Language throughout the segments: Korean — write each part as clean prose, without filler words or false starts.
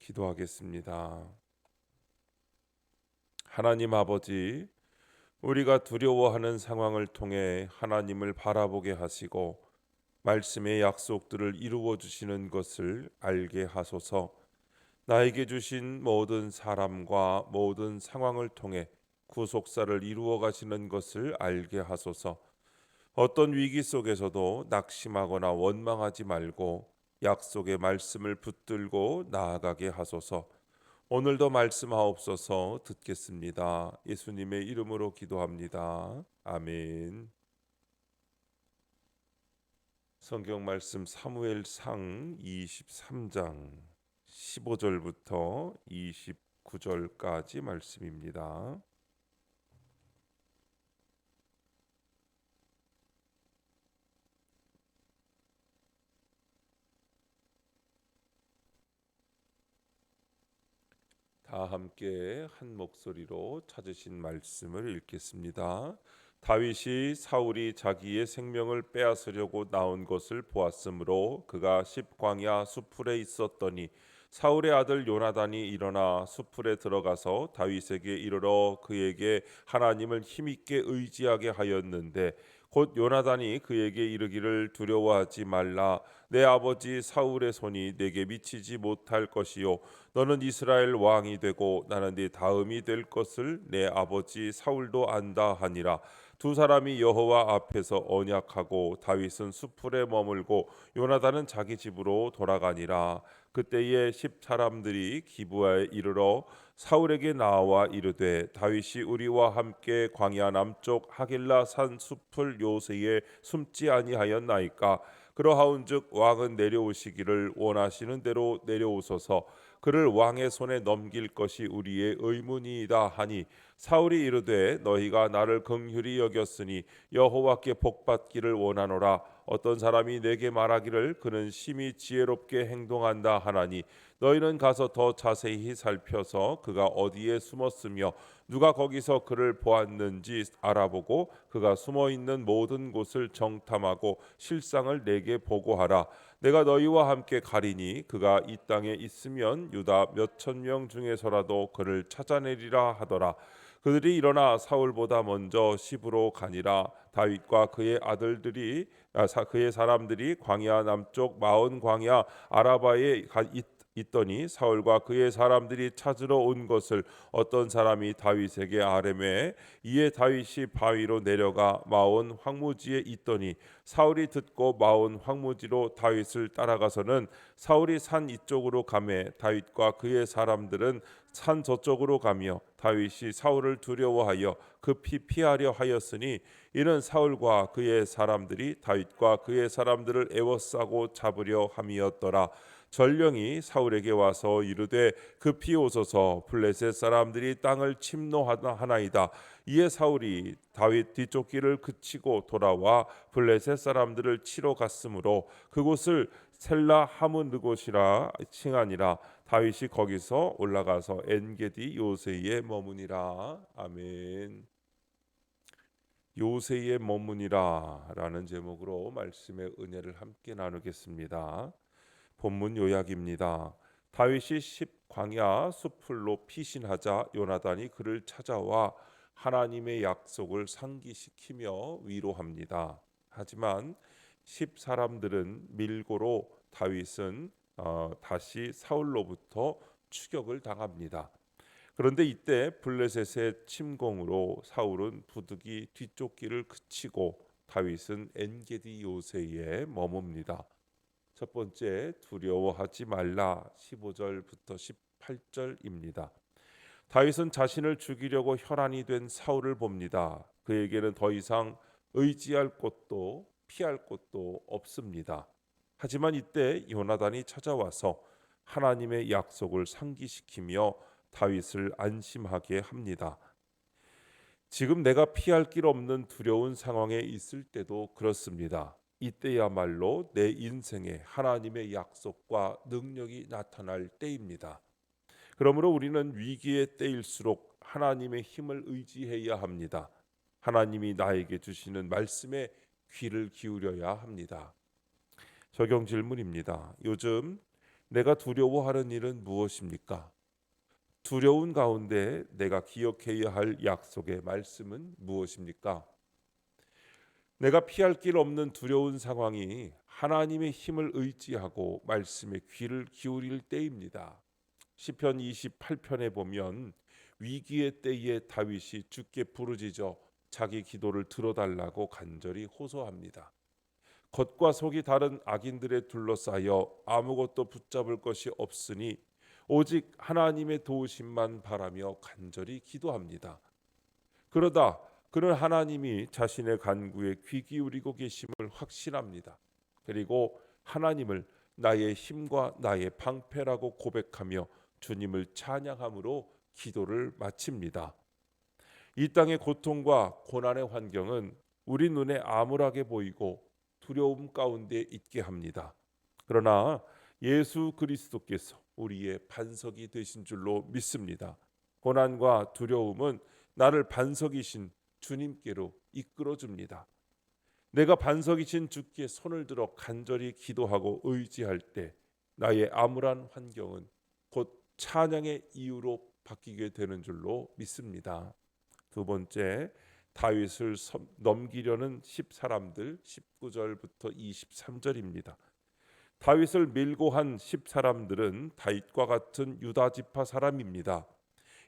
기도하겠습니다. 하나님 아버지, 우리가 두려워하는 상황을 통해 하나님을 바라보게 하시고 말씀의 약속들을 이루어 주시는 것을 알게 하소서. 나에게 주신 모든 사람과 모든 상황을 통해 구속사를 이루어 가시는 것을 알게 하소서. 어떤 위기 속에서도 낙심하거나 원망하지 말고 약속의 말씀을 붙들고 나아가게 하소서. 오늘도 말씀하옵소서. 듣겠습니다. 예수님의 이름으로 기도합니다. 아멘. 성경 말씀 사무엘상 23장 15절부터 29절까지 말씀입니다. 다 함께 한 목소리로 찾으신 말씀을 읽겠습니다. 다윗이 사울이 자기의 생명을 빼앗으려고 나온 것을 보았으므로 그가 십광야 수풀에 있었더니 사울의 아들 요나단이 일어나 수풀에 들어가서 다윗에게 이르러 그에게 하나님을 힘있게 의지하게 하였는데 곧 요나단이 그에게 이르기를 두려워하지 말라. 내 아버지 사울의 손이 내게 미치지 못할 것이요 너는 이스라엘 왕이 되고 나는 네 다음이 될 것을 내 아버지 사울도 안다 하니라. 두 사람이 여호와 앞에서 언약하고 다윗은 수풀에 머물고 요나단은 자기 집으로 돌아가니라. 그때에 십 사람들이 기브아에 이르러 사울에게 나와 이르되 다윗이 우리와 함께 광야 남쪽 하길라 산 숲을 요새에 숨지 아니하였나이까. 그러하온즉 왕은 내려오시기를 원하시는 대로 내려오소서. 그를 왕의 손에 넘길 것이 우리의 의문이이다 하니 사울이 이르되 너희가 나를 긍휼히 여겼으니 여호와께 복받기를 원하노라. 어떤 사람이 내게 말하기를 그는 심히 지혜롭게 행동한다 하나니 너희는 가서 더 자세히 살펴서 그가 어디에 숨었으며 누가 거기서 그를 보았는지 알아보고 그가 숨어 있는 모든 곳을 정탐하고 실상을 내게 보고하라. 내가 너희와 함께 가리니 그가 이 땅에 있으면 유다 몇천 명 중에서라도 그를 찾아내리라 하더라. 그들이 일어나 사울보다 먼저 시브로 가니라. 다윗과 그의 아들들이 그의 사람들이 광야 남쪽 마온 광야 아라바에 있더니 사울과 그의 사람들이 찾으러 온 것을 어떤 사람이 다윗에게 아뢰매 이에 다윗이 바위로 내려가 마온 황무지에 있더니 사울이 듣고 마온 황무지로 다윗을 따라가서는 사울이 산 이쪽으로 가매 다윗과 그의 사람들은 산 저쪽으로 가며 다윗이 사울을 두려워하여 급히 피하려 하였으니 이는 사울과 그의 사람들이 다윗과 그의 사람들을 애워싸고 잡으려 함이었더라. 전령이 사울에게 와서 이르되 급히 오소서. 블레셋 사람들이 땅을 침노하나이다. 이에 사울이 다윗 뒤쫓기를 그치고 돌아와 블레셋 사람들을 치러 갔으므로 그곳을 셀라 하문느곳이라 칭하니라. 다윗이 거기서 올라가서 엔게디 요새에 머무니라. 아멘. 요새에 머무니라라는 제목으로 말씀의 은혜를 함께 나누겠습니다. 본문 요약입니다. 다윗이 십광야 수풀로 피신하자 요나단이 그를 찾아와 하나님의 약속을 상기시키며 위로합니다. 하지만 십 사람들은 밀고로 다윗은 다시 사울로부터 추격을 당합니다. 그런데 이때 블레셋의 침공으로 사울은 부득이 뒤쫓기를 그치고 다윗은 엔게디 요새에 머뭅니다. 첫 번째, 두려워하지 말라 15절부터 18절입니다. 다윗은 자신을 죽이려고 혈안이 된 사울을 봅니다. 그에게는 더 이상 의지할 곳도 피할 곳도 없습니다. 하지만 이때 요나단이 찾아와서 하나님의 약속을 상기시키며 다윗을 안심하게 합니다. 지금 내가 피할 길 없는 두려운 상황에 있을 때도 그렇습니다. 이때야말로 내 인생에 하나님의 약속과 능력이 나타날 때입니다. 그러므로 우리는 위기의 때일수록 하나님의 힘을 의지해야 합니다. 하나님이 나에게 주시는 말씀에 귀를 기울여야 합니다. 적용 질문입니다. 요즘 내가 두려워하는 일은 무엇입니까? 두려운 가운데 내가 기억해야 할 약속의 말씀은 무엇입니까? 내가 피할 길 없는 두려운 상황이 하나님의 힘을 의지하고 말씀에 귀를 기울일 때입니다. 시편 28편에 보면 위기의 때에 다윗이 주께 부르짖어 자기 기도를 들어달라고 간절히 호소합니다. 겉과 속이 다른 악인들에 둘러싸여 아무것도 붙잡을 것이 없으니 오직 하나님의 도우심만 바라며 간절히 기도합니다. 그러다 그는 하나님이 자신의 간구에 귀 기울이고 계심을 확신합니다. 그리고 하나님을 나의 힘과 나의 방패라고 고백하며 주님을 찬양함으로 기도를 마칩니다. 이 땅의 고통과 고난의 환경은 우리 눈에 암울하게 보이고 두려움 가운데 있게 합니다. 그러나 예수 그리스도께서 우리의 반석이 되신 줄로 믿습니다. 고난과 두려움은 나를 반석이신 주님께로 이끌어 줍니다. 내가 반석이신 주께 손을 들어 간절히 기도하고 의지할 때 나의 암울한 환경은 곧 찬양의 이유로 바뀌게 되는 줄로 믿습니다. 두 번째, 다윗을 넘기려는 10사람들 19절부터 23절입니다. 다윗을 밀고 한 10사람들은 다윗과 같은 유다 지파 사람입니다.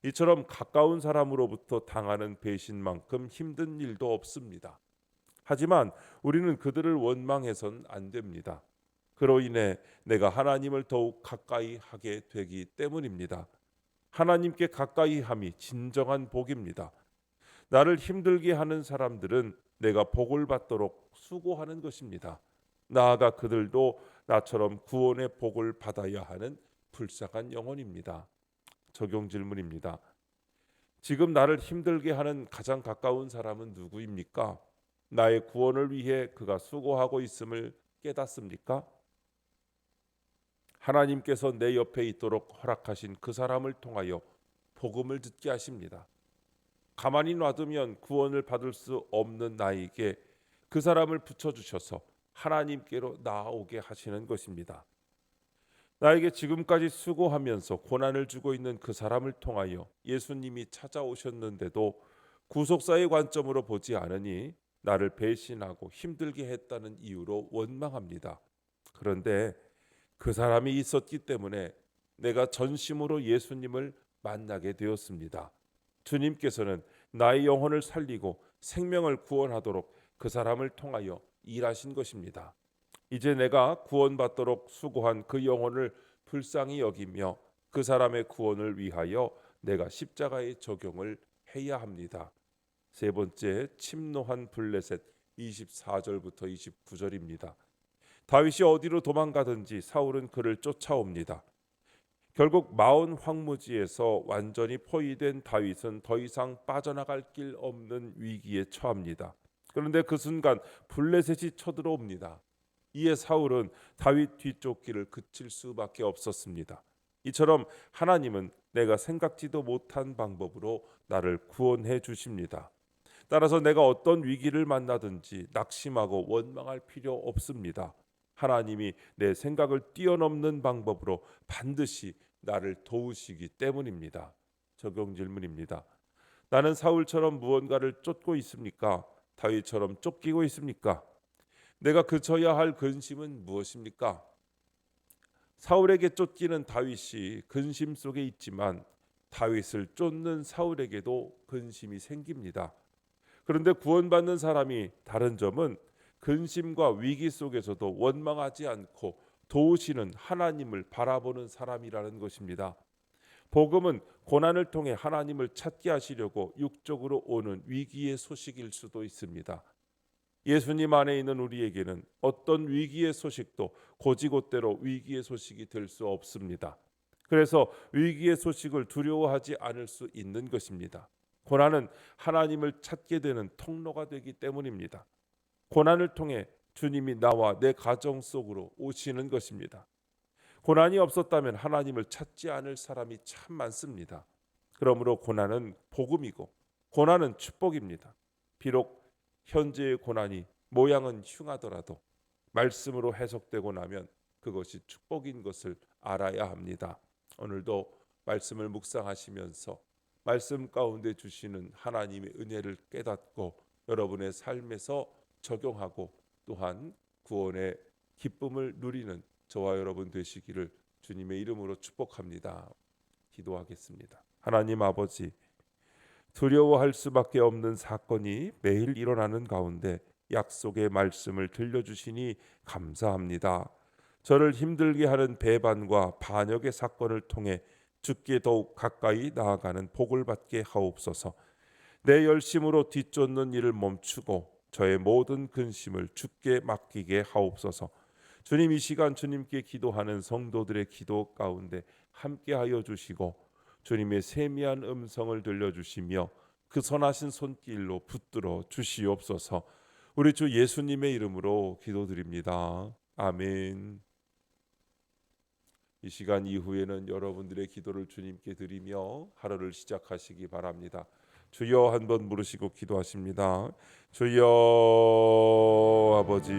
이처럼 가까운 사람으로부터 당하는 배신만큼 힘든 일도 없습니다. 하지만 우리는 그들을 원망해선 안 됩니다. 그로 인해 내가 하나님을 더욱 가까이 하게 되기 때문입니다. 하나님께 가까이 함이 진정한 복입니다. 나를 힘들게 하는 사람들은 내가 복을 받도록 수고하는 것입니다. 나아가 그들도 나처럼 구원의 복을 받아야 하는 불쌍한 영혼입니다. 적용 질문입니다. 지금 나를 힘들게 하는 가장 가까운 사람은 누구입니까? 나의 구원을 위해 그가 수고하고 있음을 깨닫습니까? 하나님께서 내 옆에 있도록 허락하신 그 사람을 통하여 복음을 듣게 하십니다. 가만히 놔두면 구원을 받을 수 없는 나에게 그 사람을 붙여주셔서 하나님께로 나아오게 하시는 것입니다. 나에게 지금까지 수고하면서 고난을 주고 있는 그 사람을 통하여 예수님이 찾아오셨는데도 구속사의 관점으로 보지 않으니 나를 배신하고 힘들게 했다는 이유로 원망합니다. 그런데 그 사람이 있었기 때문에 내가 전심으로 예수님을 만나게 되었습니다. 주님께서는 나의 영혼을 살리고 생명을 구원하도록 그 사람을 통하여 일하신 것입니다. 이제 내가 구원받도록 수고한 그 영혼을 불쌍히 여기며 그 사람의 구원을 위하여 내가 십자가의 적용을 해야 합니다. 세 번째, 침노한 블레셋 24절부터 29절입니다. 다윗이 어디로 도망가든지 사울은 그를 쫓아옵니다. 결국 마온 황무지에서 완전히 포위된 다윗은 더 이상 빠져나갈 길 없는 위기에 처합니다. 그런데 그 순간 블레셋이 쳐들어옵니다. 이에 사울은 다윗 뒤쫓기를 그칠 수밖에 없었습니다. 이처럼 하나님은 내가 생각지도 못한 방법으로 나를 구원해 주십니다. 따라서 내가 어떤 위기를 만나든지 낙심하고 원망할 필요 없습니다. 하나님이 내 생각을 뛰어넘는 방법으로 반드시 나를 도우시기 때문입니다. 적용 질문입니다. 나는 사울처럼 무언가를 쫓고 있습니까? 다윗처럼 쫓기고 있습니까? 내가 그쳐야 할 근심은 무엇입니까? 사울에게 쫓기는 다윗이 근심 속에 있지만 다윗을 쫓는 사울에게도 근심이 생깁니다. 그런데 구원받는 사람이 다른 점은 근심과 위기 속에서도 원망하지 않고 도우시는 하나님을 바라보는 사람이라는 것입니다. 복음은 고난을 통해 하나님을 찾게 하시려고 육적으로 오는 위기의 소식일 수도 있습니다. 예수님 안에 있는 우리에게는 어떤 위기의 소식도 곧이곧대로 위기의 소식이 될 수 없습니다. 그래서 위기의 소식을 두려워하지 않을 수 있는 것입니다. 고난은 하나님을 찾게 되는 통로가 되기 때문입니다. 고난을 통해 주님이 나와 내 가정 속으로 오시는 것입니다. 고난이 없었다면 하나님을 찾지 않을 사람이 참 많습니다. 그러므로 고난은 복음이고 고난은 축복입니다. 비록 현재의 고난이 모양은 흉하더라도 말씀으로 해석되고 나면 그것이 축복인 것을 알아야 합니다. 오늘도 말씀을 묵상하시면서 말씀 가운데 주시는 하나님의 은혜를 깨닫고 여러분의 삶에서 적용하고 또한 구원의 기쁨을 누리는 저와 여러분 되시기를 주님의 이름으로 축복합니다. 기도하겠습니다. 하나님 아버지, 두려워할 수밖에 없는 사건이 매일 일어나는 가운데 약속의 말씀을 들려주시니 감사합니다. 저를 힘들게 하는 배반과 반역의 사건을 통해 주께 더욱 가까이 나아가는 복을 받게 하옵소서. 내 열심으로 뒤쫓는 일을 멈추고 저의 모든 근심을 주께 맡기게 하옵소서. 주님, 이 시간 주님께 기도하는 성도들의 기도 가운데 함께하여 주시고 주님의 세미한 음성을 들려주시며 그 선하신 손길로 붙들어 주시옵소서. 우리 주 예수님의 이름으로 기도드립니다. 아멘. 이 시간 이후에는 여러분들의 기도를 주님께 드리며 하루를 시작하시기 바랍니다. 주여 한번 부르시고 기도하십니다. 주여 아버지